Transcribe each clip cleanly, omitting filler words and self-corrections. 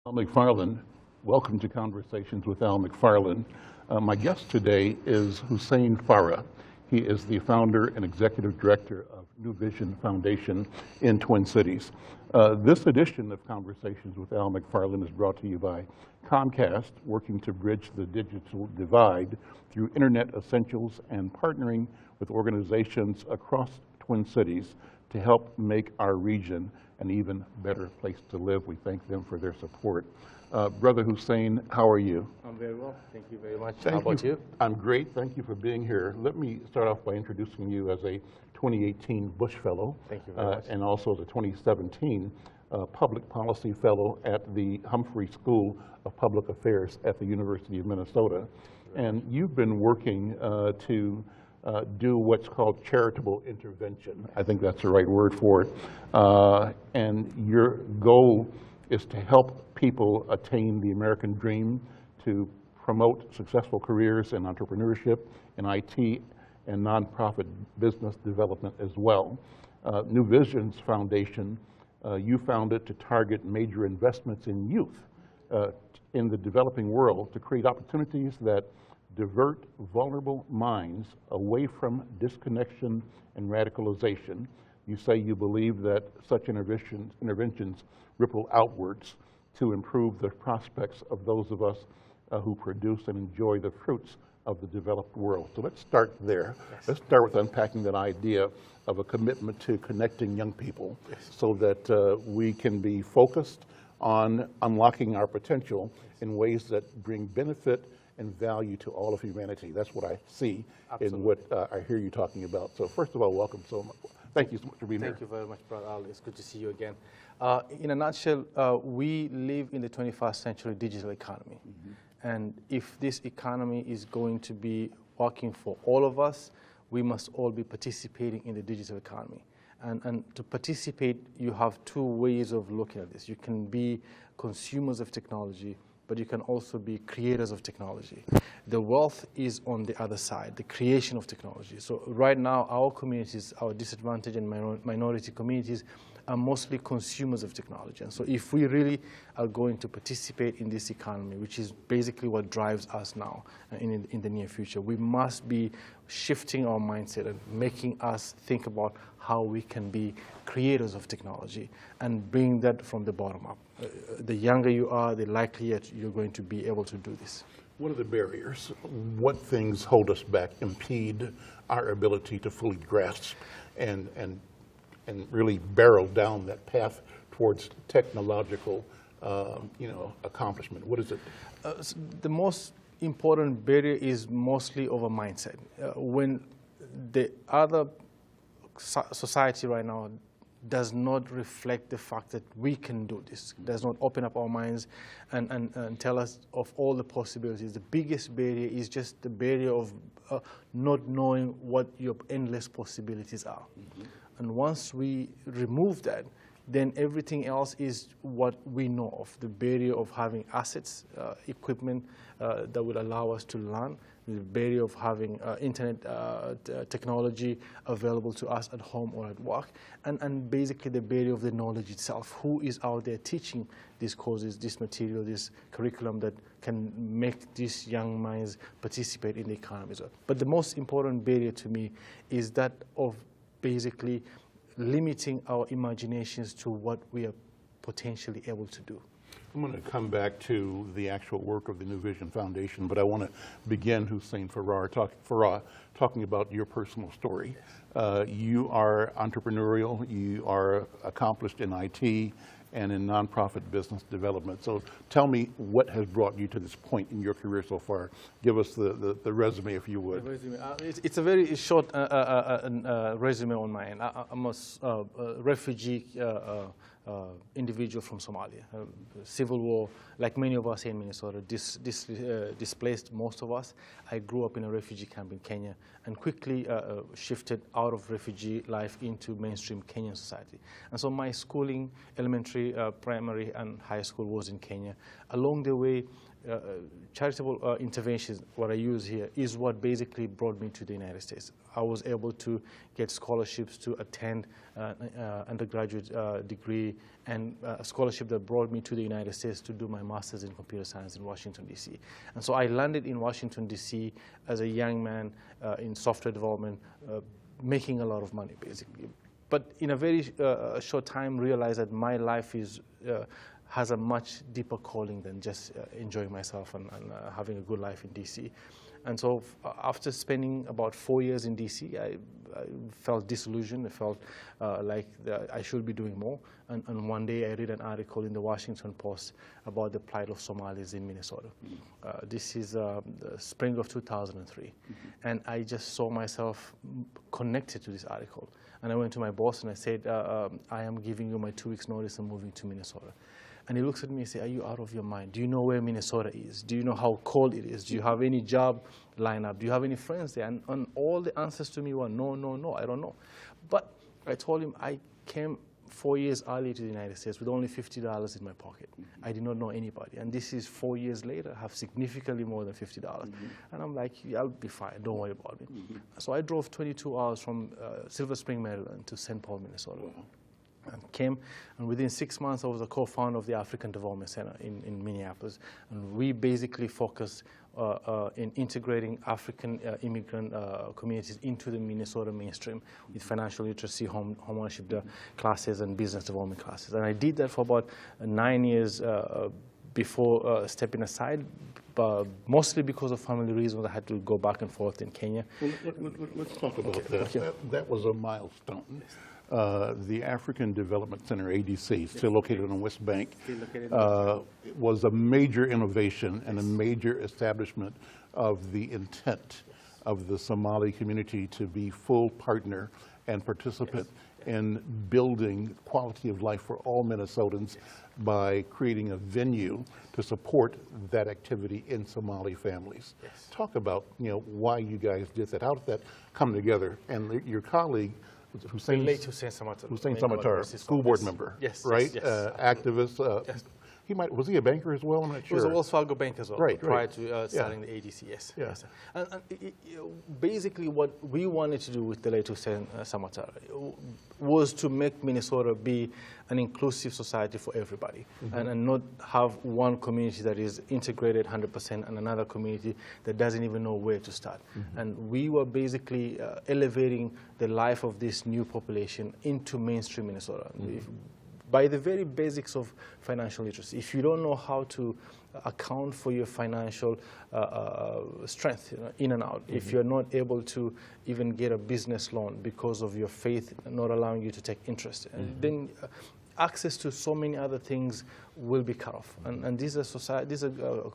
Al McFarlane. Welcome to Conversations with Al McFarlane. My guest today is Hussein Farah. He is the founder and executive director of New Vision Foundation in Twin Cities. This edition of Conversations with Al McFarlane is brought to you by Comcast, working to bridge the digital divide through internet essentials and partnering with organizations across Twin Cities to help make our region an even better place to live. We thank them for their support. Brother Hussein, how are you? I'm very well. Thank you very much. How about you? I'm great. Thank you for being here. Let me start off by introducing you as a 2018 Bush Fellow. Thank you very much. And also as a 2017 Public Policy Fellow at the Humphrey School of Public Affairs at the University of Minnesota. And you've been working to do what's called charitable intervention. I think that's the right word for it. And your goal is to help people attain the American dream, to promote successful careers in entrepreneurship, in IT, and nonprofit business development as well. New Visions Foundation, you founded to target major investments in youth in the developing world to create opportunities that divert vulnerable minds away from disconnection and radicalization. You say you believe that such interventions ripple outwards to improve the prospects of those of us who produce and enjoy the fruits of the developed world. So let's start there. Yes. Let's start with unpacking that idea of a commitment to connecting young people, yes, so that we can be focused on unlocking our potential, yes, in ways that bring benefit and value to all of humanity. That's what I see. Absolutely. In what I hear you talking about. So first of all, welcome so much. Thank you so much for being here. Thank you very much, Brother Al. It's good to see you again. In a nutshell, we live in the 21st century digital economy. Mm-hmm. And if this economy is going to be working for all of us, we must all be participating in the digital economy. And to participate, you have two ways of looking at this. You can be consumers of technology, but you can also be creators of technology. The wealth is on the other side, the creation of technology. So right now, our communities, our disadvantaged and minority communities, are mostly consumers of technology. And so if we really are going to participate in this economy, which is basically what drives us now in the near future, we must be shifting our mindset and making us think about how we can be creators of technology and bring that from the bottom up. The younger you are, the likelier you're going to be able to do this. What are the barriers? What things hold us back, impede our ability to fully grasp and really barrel down that path towards technological accomplishment? What is it? The most important barrier is mostly over mindset. When the other society right now does not reflect the fact that we can do this, does not open up our minds and tell us of all the possibilities. The biggest barrier is just the barrier of not knowing what your endless possibilities are. Mm-hmm. And once we remove that, then everything else is what we know of. The barrier of having assets, equipment that will allow us to learn, the barrier of having internet technology available to us at home or at work, and basically the barrier of the knowledge itself. Who is out there teaching these courses, this material, this curriculum that can make these young minds participate in the economy? But the most important barrier to me is that of basically limiting our imaginations to what we are potentially able to do. I'm going to come back to the actual work of the New Vision Foundation, but I want to begin, Hussein Farah, talking about your personal story. Yes. You are entrepreneurial, you are accomplished in IT and in nonprofit business development. So tell me what has brought you to this point in your career so far. Give us the resume, if you would. The resume. It's a very short resume on my end. I'm a refugee individual from Somalia. Civil war, like many of us here in Minnesota, displaced most of us. I grew up in a refugee camp in Kenya and quickly shifted out of refugee life into mainstream Kenyan society. And so my schooling, elementary, primary, and high school was in Kenya. Along the way, charitable interventions, what I use here, is what basically brought me to the United States. I was able to get scholarships to attend undergraduate degree and a scholarship that brought me to the United States to do my master's in computer science in Washington, D.C. And so I landed in Washington, D.C. as a young man in software development, making a lot of money, basically. But in a very short time, realized that my life has a much deeper calling than just enjoying myself and having a good life in D.C. And so after spending about 4 years in D.C., I felt disillusioned. I felt like I should be doing more. And one day I read an article in the Washington Post about the plight of Somalis in Minnesota. This is the spring of 2003. And I just saw myself connected to this article. And I went to my boss and I said, I am giving you my 2 weeks notice and moving to Minnesota. And he looks at me and says, are you out of your mind? Do you know where Minnesota is? Do you know how cold it is? Do you have any job lined up? Do you have any friends there? And all the answers to me were, no, no, no, I don't know. But I told him I came 4 years early to the United States with only $50 in my pocket. I did not know anybody. And this is 4 years later, I have significantly more than $50. And I'm like, yeah, I'll be fine, don't worry about me. So I drove 22 hours from Silver Spring, Maryland to St. Paul, Minnesota. And came, and within 6 months, I was a co-founder of the African Development Center in Minneapolis. And we basically focus in integrating African immigrant communities into the Minnesota mainstream with financial literacy, home ownership classes, and business development classes. And I did that for about 9 years before stepping aside, but mostly because of family reasons. I had to go back and forth in Kenya. Well, let's talk about that. That was a milestone. The African Development Center, ADC, still located on the West Bank, was a major innovation and a major establishment of the intent of the Somali community to be full partner and participant in building quality of life for all Minnesotans by creating a venue to support that activity in Somali families. Talk about, why you guys did that. How did that come together? And your colleague, Hussein Story, school board member, right? Activist. Yes. Was he a banker as well? I'm not sure. He was a Wells Fargo bank as well, right, prior to starting the ADC, yes. And basically what we wanted to do with the late Hussein Story was to make Minnesota be an inclusive society for everybody, and not have one community that is integrated 100% and another community that doesn't even know where to start. And we were basically elevating the life of this new population into mainstream Minnesota. By the very basics of financial literacy. If you don't know how to account for your financial strength, in and out, if you're not able to even get a business loan because of your faith not allowing you to take interest, then access to so many other things will be cut off. And these are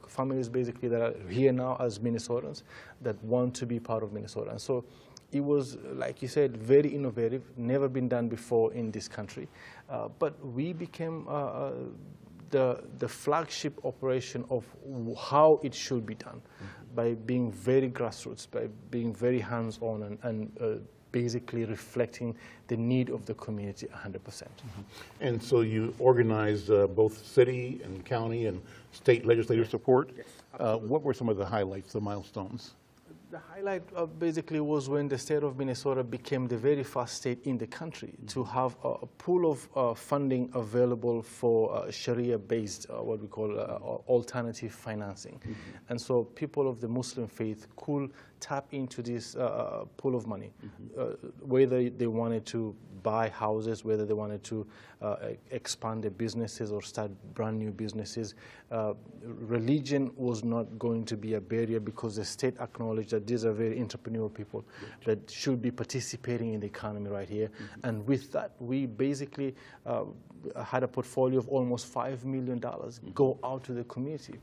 families basically that are here now as Minnesotans that want to be part of Minnesota. And so it was, like you said, very innovative, never been done before in this country. But we became the flagship operation of how it should be done by being very grassroots, by being very hands-on and basically reflecting the need of the community 100%. And so you organized both city and county and state legislative support. What were some of the highlights, the milestones? The highlight basically was when the state of Minnesota became the very first state in the country to have a pool of funding available for Sharia-based, what we call alternative financing. And so people of the Muslim faith could tap into this pool of money, whether they wanted to buy houses, whether they wanted to expand their businesses or start brand new businesses. Religion was not going to be a barrier because the state acknowledged that these are very entrepreneurial people that should be participating in the economy right here. And with that, we basically had a portfolio of almost $5 million go out to the community.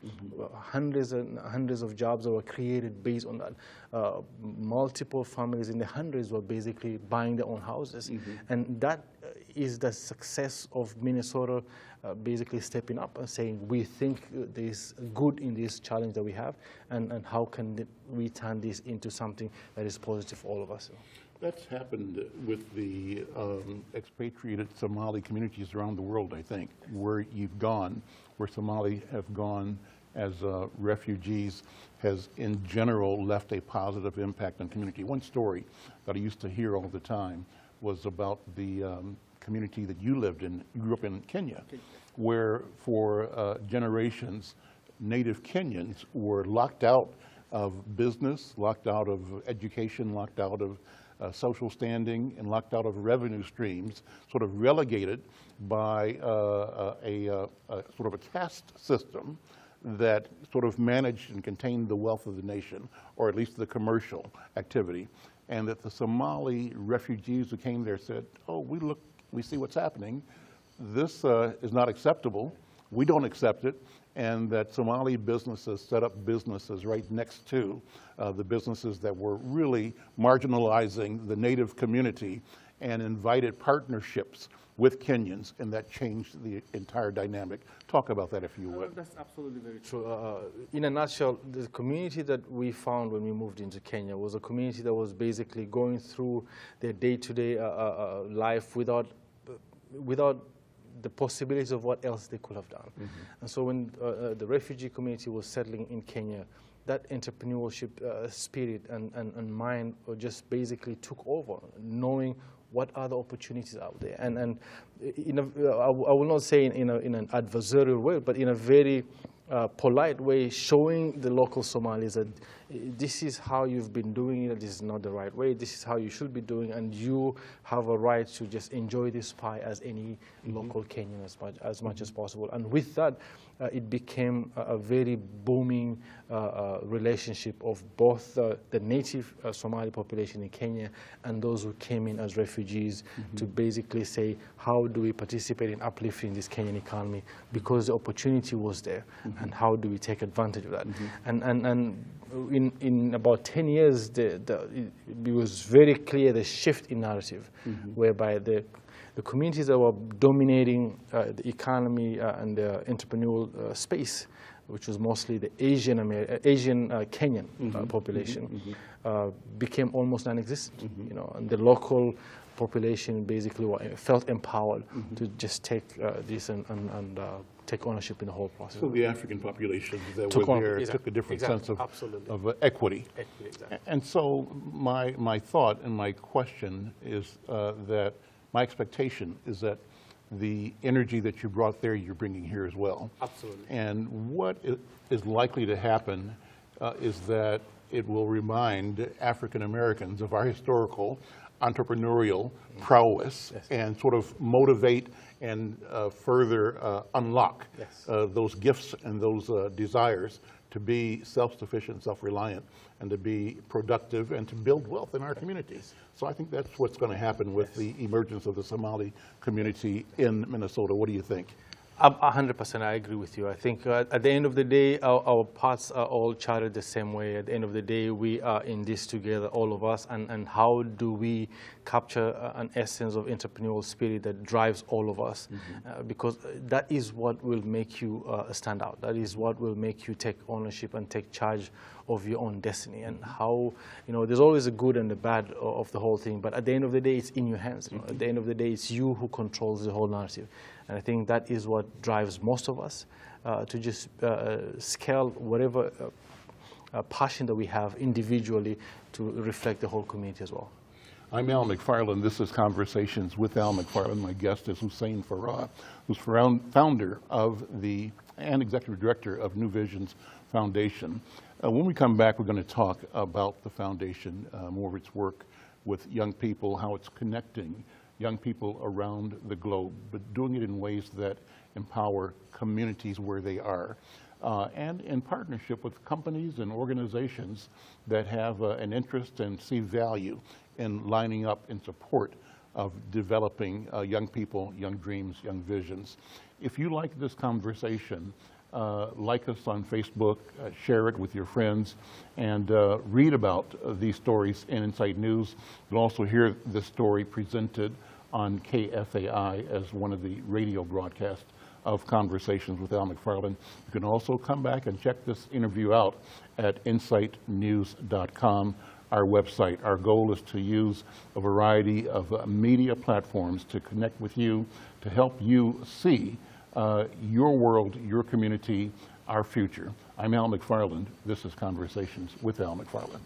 Hundreds and hundreds of jobs that were created based on that. Multiple families in the hundreds were basically buying their own houses. And that is the success of Minnesota basically stepping up and saying, we think there's good in this challenge that we have, and how can we turn this into something that is positive for all of us. That's happened with the expatriated Somali communities around the world, I think, where you've gone, where Somali have gone as refugees has in general left a positive impact on community. One story that I used to hear all the time was about the community that you lived in, you grew up in Kenya, where for generations, native Kenyans were locked out of business, locked out of education, locked out of social standing, and locked out of revenue streams, sort of relegated by sort of a caste system that sort of managed and contained the wealth of the nation, or at least the commercial activity. And that the Somali refugees who came there said, oh, we see what's happening. This is not acceptable. We don't accept it. And that Somali businesses set up businesses right next to the businesses that were really marginalizing the native community, and invited partnerships with Kenyans, and that changed the entire dynamic. Talk about that if you would. That's absolutely very true. In a nutshell, the community that we found when we moved into Kenya was a community that was basically going through their day-to-day life without the possibilities of what else they could have done. Mm-hmm. And so when the refugee community was settling in Kenya, that entrepreneurship spirit and mind just basically took over, knowing what are the opportunities out there. And I will not say in an adversarial way, but in a very polite way, showing the local Somalis that this is how you've been doing it, this is not the right way, this is how you should be doing, and you have a right to just enjoy this pie as any local Kenyan as much as possible. And with that, it became a very booming relationship of both the native Somali population in Kenya and those who came in as refugees to basically say, how do we participate in uplifting this Kenyan economy, because the opportunity was there, and how do we take advantage of that? And in about 10 years, it was very clear the shift in narrative, whereby the communities that were dominating the economy and the entrepreneurial space, which was mostly the Asian Kenyan population, became almost non-existent. You know, and the local population basically felt empowered to just take this and take ownership in the whole process. So the African population that were there took a different sense of equity. Exactly. And so my thought and my question is that my expectation is that the energy that you brought there, you're bringing here as well. Absolutely. And what is likely to happen is that it will remind African Americans of our historical entrepreneurial prowess, and sort of motivate and further unlock those gifts and those desires to be self-sufficient, self-reliant, and to be productive and to build wealth in our communities. So I think that's what's going to happen with the emergence of the Somali community in Minnesota. What do you think? 100%, I agree with you. I think at the end of the day, our paths are all charted the same way. At the end of the day, we are in this together, all of us, and how do we capture an essence of entrepreneurial spirit that drives all of us? Because that is what will make you stand out. That is what will make you take ownership and take charge of your own destiny. And how, you know, there's always a good and the bad of the whole thing, but at the end of the day, it's in your hands. You know? At the end of the day, it's you who controls the whole narrative. And I think that is what drives most of us to just scale whatever passion that we have individually to reflect the whole community as well. I'm Al McFarlane. This is Conversations with Al McFarlane. My guest is Hussein Farah, who's founder of and executive director of New Visions Foundation. When we come back, we're going to talk about the foundation, more of its work with young people, how it's connecting young people around the globe, but doing it in ways that empower communities where they are, and in partnership with companies and organizations that have an interest and see value in lining up in support of developing young people, young dreams, young visions. If you like this conversation, like us on Facebook, share it with your friends, and read about these stories in Insight News. You'll also hear this story presented on KFAI as one of the radio broadcasts of Conversations with Al McFarlane. You can also come back and check this interview out at insightnews.com, our website. Our goal is to use a variety of media platforms to connect with you, to help you see your world, your community, our future. I'm Al McFarlane. This is Conversations with Al McFarlane.